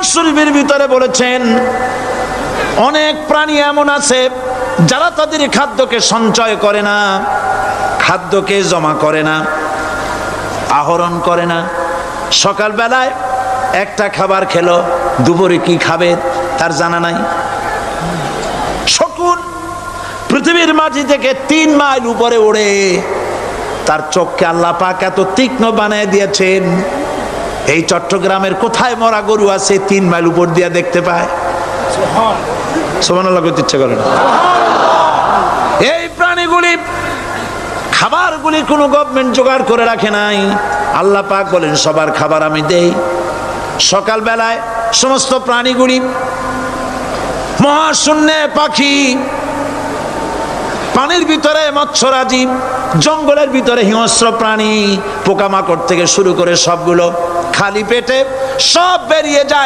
কোরআন শরীফের ভিতরে বলেছেন অনেক প্রাণী এমন আছে যারা তাদের খাদ্যকে সঞ্চয় করে না, খাদ্যকে জমা করে না, আহরণ করে না। সকালবেলায় একটা খাবার খেলো, দুপুরে কি খাবে তার জানা নাই। শকুন পৃথিবীর মাটি থেকে 3 মাইল উপরে ওড়ে, তার চোখকে আল্লাহ পাক এত তীক্ষ্ণ বানিয়ে দিয়েছেন, এই চট্টগ্রামের কোথায় মরা গরু আছে 3 মাইল উপর দিয়ে দেখতে পায়? সুবহানাল্লাহ করতে ইচ্ছে করে না। এই প্রাণীগুলি খাবারগুলি কোনো গভর্নমেন্ট জোগাড় করে রাখে নাই, আল্লাহ পাক বলেন সবার খাবার আমি দেই। সকালবেলায় সমস্ত প্রাণীগুলি, মহাশূন্যে পাখি, পানির ভিতরে মৎস্যরাজি, জঙ্গলের ভিতরে হিংস্র প্রাণী, পোকামাকড় থেকে শুরু করে সবগুলো খালি পেটে সব বেরিয়ে যায়।